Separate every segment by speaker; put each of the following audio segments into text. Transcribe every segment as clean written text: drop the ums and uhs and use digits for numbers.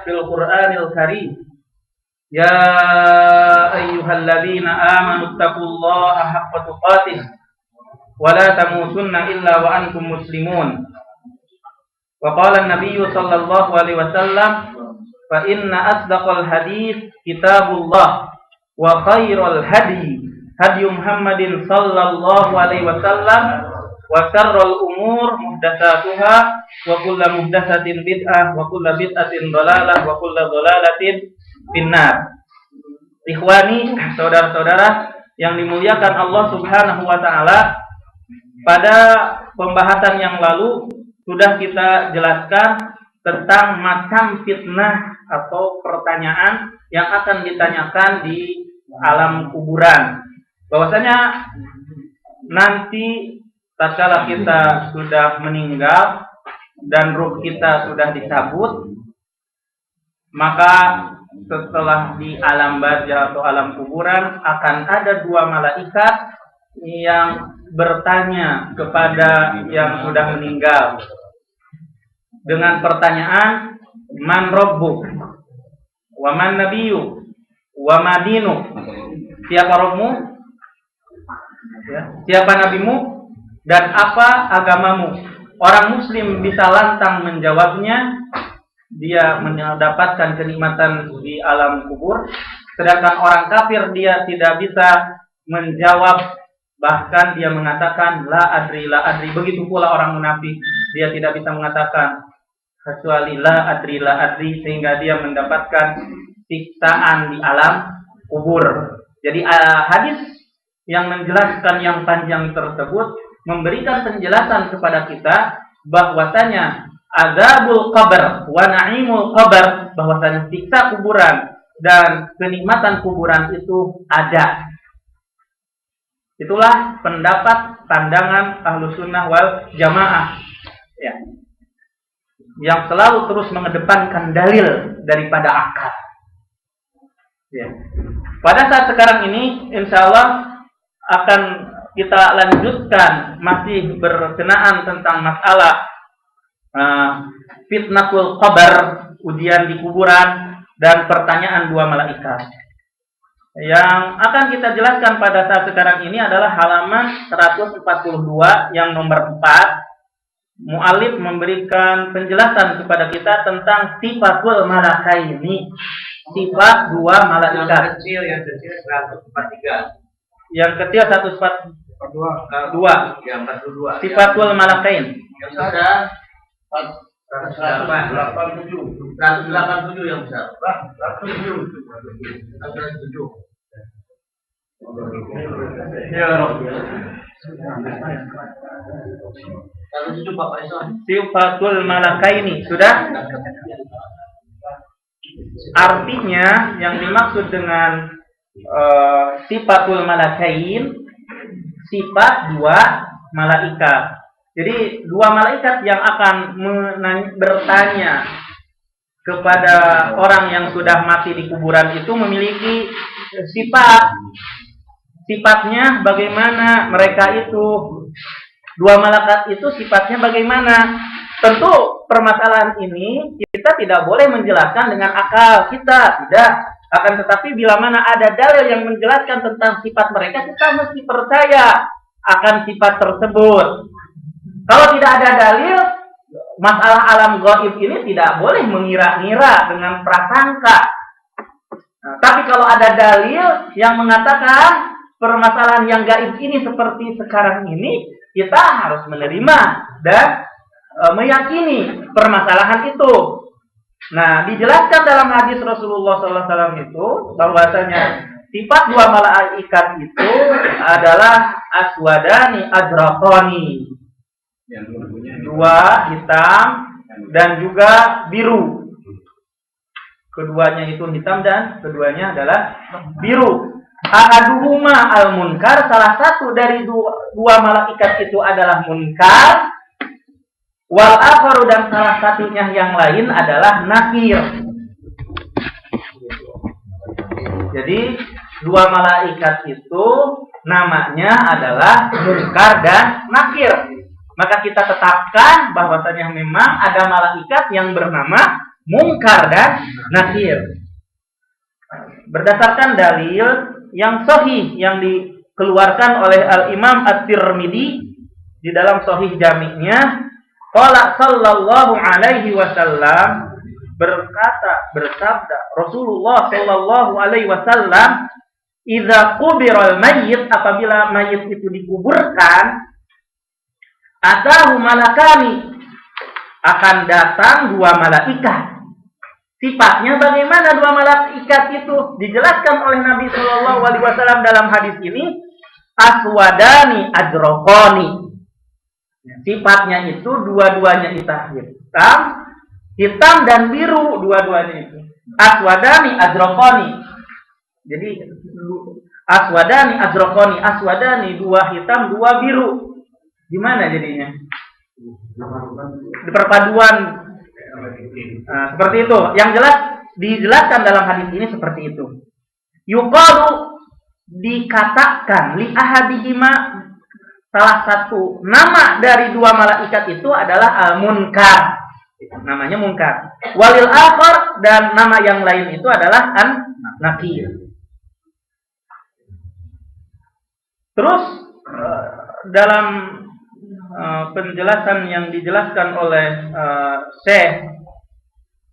Speaker 1: fil Qur'anil Karim. Ya ayyuhalladzina amanu taqullaha haqqa tuqatih wa la tamutunna illa wa antum muslimun. Wa qala an-nabiy sallallahu alaihi wasallam, fa inna asdaqal hadits kitabullah wa khairal hadi Muhammadin sallallahu alaihi wasallam wa syarrul umur muhdatsatuha wa kullu muhdatsatin bid'ah wa kullu bid'atin dhalalah wa kullu dhalalatin finnar. Ikhwani, saudara-saudara yang dimuliakan Allah Subhanahu wa taala, pada pembahasan yang lalu sudah kita jelaskan tentang macam fitnah atau pertanyaan yang akan ditanyakan di alam kuburan. Bahwasanya nanti tatkala kita sudah meninggal dan ruh kita sudah dicabut, maka setelah di alam barzah atau alam kuburan akan ada dua malaikat yang bertanya kepada yang sudah meninggal dengan pertanyaan, man rabbuk wa man nabiyyu wa ma dinuk. Siapa Rabbmu? Ya. Siapa nabimu dan apa agamamu? Orang muslim bisa lantang menjawabnya, dia mendapatkan kenikmatan di alam kubur. Sedangkan orang kafir dia tidak bisa menjawab, bahkan dia mengatakan la adri. Begitu pula orang munafik, dia tidak bisa mengatakan kecuali la adri, sehingga dia mendapatkan siksaan di alam kubur. Jadi hadis yang menjelaskan yang panjang tersebut memberikan penjelasan kepada kita bahwasanya azabul qabr wa na'imul qabr, bahwasanya siksa kuburan dan kenikmatan kuburan itu ada. Itulah pendapat pandangan Ahlus Sunnah wal Jamaah, ya, yang selalu terus mengedepankan dalil daripada akal. Ya. Pada saat sekarang ini, insya Allah akan kita lanjutkan masih berkenaan tentang masalah fitnatul qabr, ujian di kuburan, dan pertanyaan dua malaikat. Yang akan kita jelaskan pada saat sekarang ini adalah halaman 142 yang nomor 4. Mu'alif memberikan penjelasan kepada kita tentang sifatul malakaini, sifat dua malaikat.
Speaker 2: Yang kecil 143.
Speaker 1: Yang kecil 142.
Speaker 2: Yang 42.
Speaker 1: Sifatul malakain.
Speaker 2: Yang besar 187 yang besar. 187.
Speaker 1: Ya Rabb. Sifatul malakaini sudah. Artinya yang dimaksud dengan sifatul malakain, sifat dua malaikat. Jadi dua malaikat yang akan bertanya kepada orang yang sudah mati di kuburan itu memiliki sifat. Sifatnya bagaimana mereka itu? Dua malaikat itu sifatnya bagaimana? Tentu permasalahan ini kita tidak boleh menjelaskan dengan akal kita, tidak. Akan tetapi bila mana ada dalil yang menjelaskan tentang sifat mereka, kita mesti percaya akan sifat tersebut. Kalau tidak ada dalil, masalah alam gaib ini tidak boleh mengira-ngira dengan prasangka. Nah, tapi kalau ada dalil yang mengatakan permasalahan yang gaib ini seperti sekarang ini, kita harus menerima dan meyakini permasalahan itu. Nah, dijelaskan dalam hadis Rasulullah SAW itu bahwasanya sifat dua malaikat itu adalah aswadani adraqani, dua hitam dan juga biru. Keduanya itu hitam dan keduanya adalah biru. Ahaduhuma al-munkar, salah satu dari dua malaikat itu adalah munkar. Wal akharu, dan salah satunya yang lain adalah nakir. Jadi dua malaikat itu namanya adalah munkar dan nakir. Maka kita tetapkan bahwasanya memang ada malaikat yang bernama mungkar dan nakir. Berdasarkan dalil yang sahih yang dikeluarkan oleh Al-Imam At-Tirmidzi di dalam sahih jami'nya, qala sallallahu alaihi wasallam, bersabda Rasulullah sallallahu alaihi wasallam, idza qubiral mayyit, apabila mayit itu dikuburkan, atahu malakani, akan datang dua malaikat. Sifatnya bagaimana dua malaikat itu? Dijelaskan oleh Nabi sallallahu alaihi wasallam dalam hadis ini, aswadani ajraqani. Sifatnya itu dua-duanya hitam dan biru, dua-duanya itu. Aswadani ajraqani. Jadi aswadani ajraqani, aswadani dua hitam, dua biru. Gimana jadinya? Di perpaduan. Nah, seperti itu. Yang jelas dijelaskan dalam hadis ini seperti itu. Yuqalu, dikatakan li ahadihima, salah satu nama dari dua malaikat itu adalah al-munkar. Namanya munkar. Walil akhar, dan nama yang lain itu adalah an-nakir. Terus dalam penjelasan yang dijelaskan oleh Syekh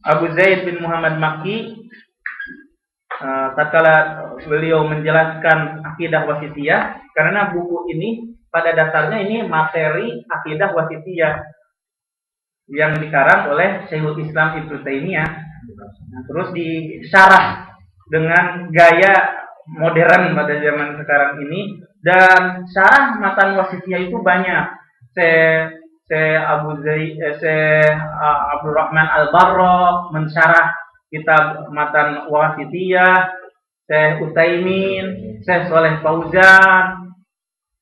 Speaker 1: Abu Zaid bin Muhammad Makki, tatkala beliau menjelaskan akidah wasitiyah, karena buku ini pada dasarnya ini materi akidah wasitiyah yang dikarang oleh Syekhul Islam Ibnu Taimiyah, terus disyarah dengan gaya modern pada zaman sekarang ini, dan syarah matan wasitiyah itu banyak. Abdul Rahman Al-Barra mensyarah kitab matan wasitiyah, Syekh Utsaimin, Syekh Shalih Fauzan,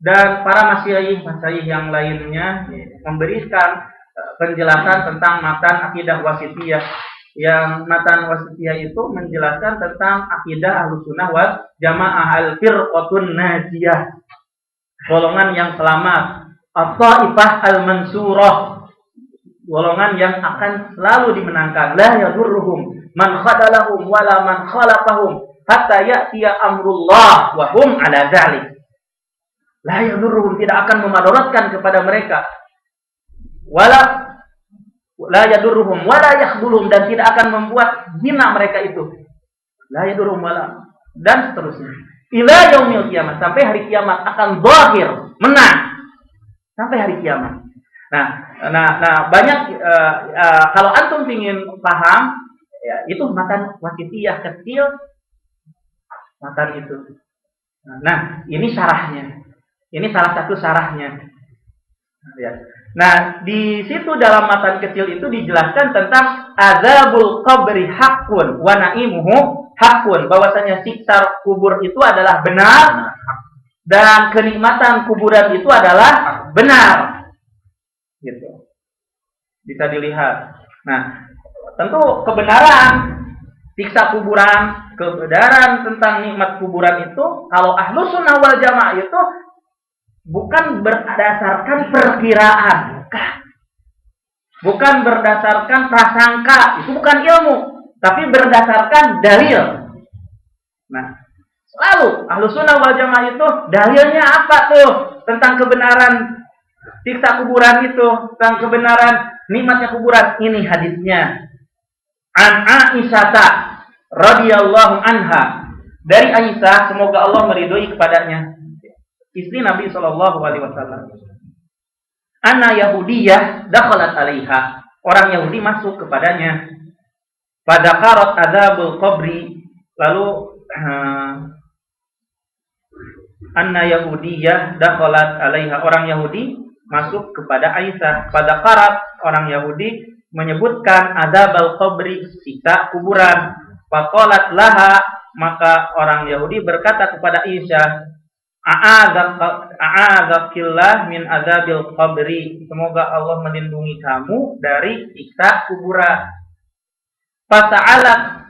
Speaker 1: dan para masyayikh yang lainnya memberikan penjelasan tentang matan akidah wasitiyah. Yang matan wasitiyah itu menjelaskan tentang akidah Ahlussunnah wal Jamaah, al-firqatun najiyah, golongan yang selamat, at-taifah al-mansurah, golongan yang akan selalu dimenangkan. La yadurruhum man khadalahum wala man khalafahum hatta ya'tiya amrullah wa hum ala dzalik. La yadurruhum, tidak akan memadaratkan kepada mereka, wala la yadurruhum wala yakhdhuluhum, dan tidak akan membuat hina mereka itu. La yadurruhum wala, dan seterusnya. Ila yaumil kiamat, sampai hari kiamat akan zahir, menang sampai hari kiamat. Nah banyak kalau antum ingin paham, ya, itu matan wasitiyah kecil, matan itu. Nah, ini syarahnya. Ini salah satu syarahnya. Ya. Nah, di situ dalam matan kecil itu dijelaskan tentang azabul qabri haqqun wa na'imuhu haqqun, bahwasanya siksa kubur itu adalah benar dan kenikmatan kuburan itu adalah benar. Gitu. Bisa dilihat. Nah, tentu kebenaran siksa kuburan, kebenaran tentang nikmat kuburan itu, kalau Ahlussunnah wal Jamaah itu bukan berdasarkan perkiraan, bukan berdasarkan prasangka, itu bukan ilmu, tapi berdasarkan dalil. Nah, selalu Ahlussunnah wal Jamaah itu dalilnya apa tuh tentang kebenaran siksa kuburan itu, tentang kebenaran nikmatnya kuburan. Ini hadisnya. An Aisyah radhiyallahu anha, dari Aisyah, semoga Allah meridhoi kepadanya, istri Nabi sallallahu alaihi wasallam. Anna Yahudiyah dakhalat alaiha, orang Yahudi masuk kepadanya. Pada karat adzabul qabri, lalu Anna Yahudiyah dakhalat alaiha, orang Yahudi masuk kepada Aisyah. Pada karat, orang Yahudi menyebutkan adzabul qabri, siksa kuburan. Faqalat laha, maka orang Yahudi berkata kepada Aisyah, a'adzakillah min adzabil qabri, semoga Allah melindungi kamu dari siksa kuburan. Fasa'alat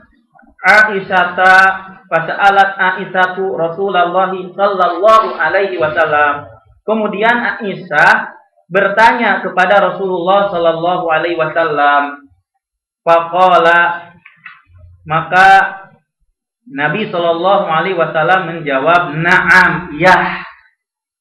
Speaker 1: Aisyatu Rasulullah sallallahu alaihi wasallam. Kemudian Aisyah bertanya kepada Rasulullah sallallahu alaihi wasallam, Faqala, maka Nabi Shallallahu Alaihi Wasallam menjawab, na'am, ya,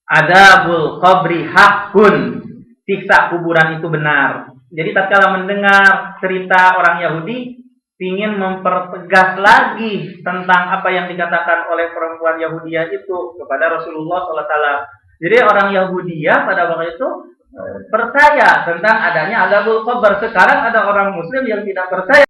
Speaker 1: adabul qabri hakun, siksa kuburan itu benar. Jadi tatkala mendengar cerita orang Yahudi, ingin mempertegas lagi tentang apa yang dikatakan oleh perempuan Yahudiyah itu kepada Rasulullah SAW. Jadi orang Yahudiyah pada waktu itu percaya tentang adanya adabul qabr. Sekarang ada orang Muslim yang tidak percaya